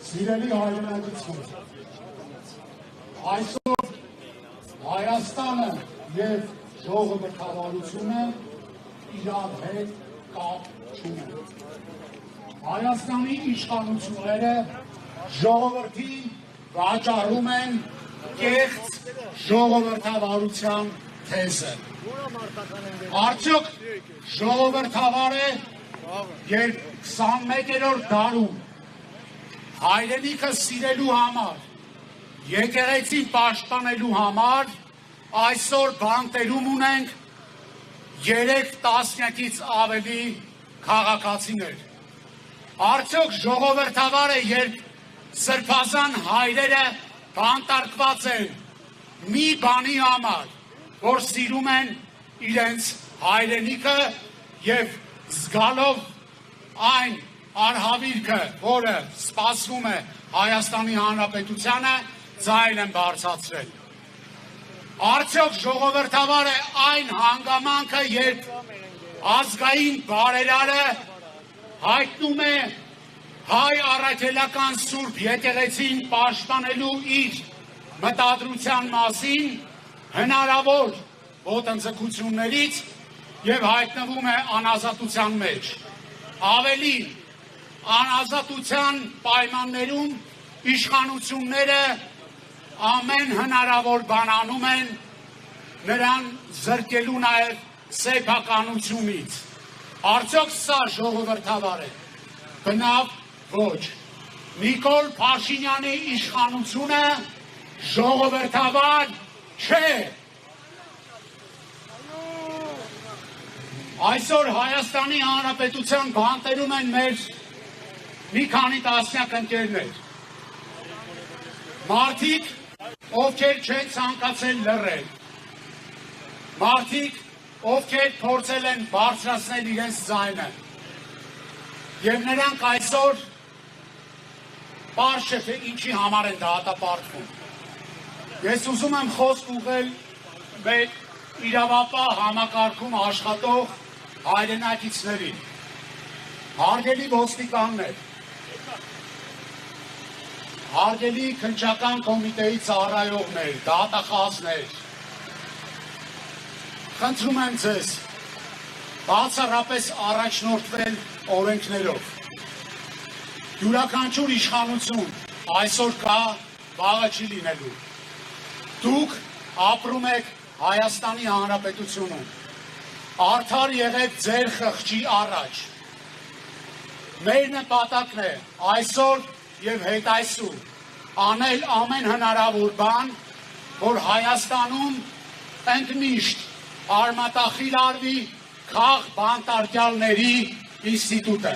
Սիրելի հայրենակիցներ, այսօր Հայաստանը և ժողովրդավարությունը իրար հետ կապ չունեն։ Հայաստանի իշխանությունները ժողովրդին վաճառում են կեղծ ժողովրդավարության թեզը։ Արդյոք ժողովրդավար է, երբ 21-րդ դարում հայրենիքը սիրելու համար, եկեղեցին պաշտպանելու համար այսօր բանտերում ունենք 3 տասնյակից ավելի քաղաքացիներ։ Արդյոք ժողովրդավար է, երբ սրբազան հայրերը բանտարկված են մի բանի համար, որ սիրում են իրենց հայրենիքը և զգալով այն արհավիրքը, որը սպասվում է Հայաստանի Հանրապետությանը, ձայն են բարձրացրել։ Արդյոք ժողովրդավար է այն հանգամանքը, երբ ազգային բարերարը հայտնում է հայ առաքելական սուրբ եկեղեցին պաշտպանելու իր մտադրության մասին հնարավոր ոտնձգություններից և հայտնվում է անազատության մեջ։ Ավելին, անազատության պայմաններում իշխանությունները ամեն հնարավոր բան անում են նրան զրկելու նաև սեփականությունից։ Արդյոք սա ժողովրդավար է։ Բնավ ոչ։ Նիկոլ Փաշինյանի իշխանությունը ժողովրդավար չէ։ Այսօր Հայաստանի Հանրապետության բանտերում են մեր մի քանի տասնյակ ընկերներ։ Մարդիկ, ովքեր չեն ցանկացել լռել։ Մարդիկ, ովքեր փորձել են բարձրացնել իրենց ձայնը։ Եվ նրանք այսօր պարզ չէ, թե ինչի համար են դատապարտվում։ Ես ուզում եմ խոսք ուղղել մեր իրավապահ համակարգում աշխատող հայրենակիցներին, հարգելի ոստիկաններ, հարգելի քննչական կոմիտեի ծառայողներ, դատախազներ, խնդրում եմ ձեզ բացառապես առաջնորդվել օրենքներով։ Յուրաքանչյուր իշխանություն այսօր կա, վաղը չի լինելու։ Դուք ապրում եք Հայաստանի Հանրապետությունում։ Արդար եղեք ձեր խղճի առաջ։ Մեր նպատակն է այսօր և հետայսուր անել ամեն հնարավոր բան, որ Հայաստանում ընդմիշտ արմատախիլ արվի քաղ բանտարկյալների ինստիտուտը։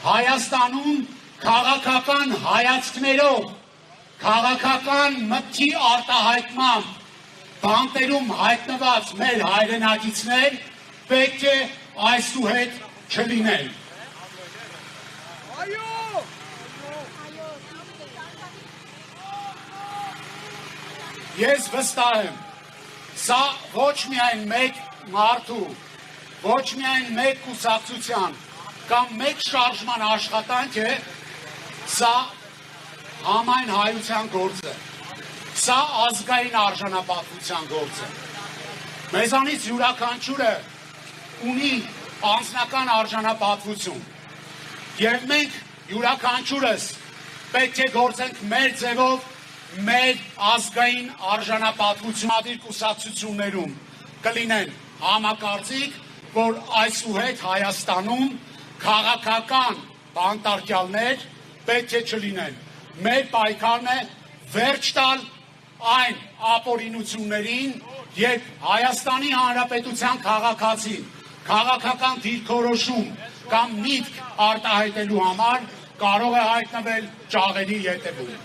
Հայաստանում քաղաքական հայացքներով, քաղաքական մտքի արտահայտմամբ բանտերում հայտնված մեր հայրենակիցներ պետք է այսուհետ չլինեն։ Ես վստահ եմ, սա ոչ միայն մեկ մարդու, ոչ միայն մեկ կուսակցության կամ մեկ շարժման աշխատանք է, սա համայն հայության գործ է, սա ազգային արժանապատվության գործ է։ Մեզանից յուրաքանչյուրը ունի անձնական արժանապատվություն և մենք յուրաքանչյուրս պետք է գործենք մեր ձևով մեր ազգային արժանապատվության կուսակցություններում կլինեն համակարծիք, որ այսուհետ Հայաստանում քաղաքական բանտարկյալներ պետք է չլինեն։ Մեր պայքարն է վերջ տալ այն ապօրինություններին, երբ Հայաստանի Հանրապետության քաղաքացին քաղաքական դիրքորոշում կամ միտք արտահայտելու համար կարող է հայտնվել ճաղերի ետևում։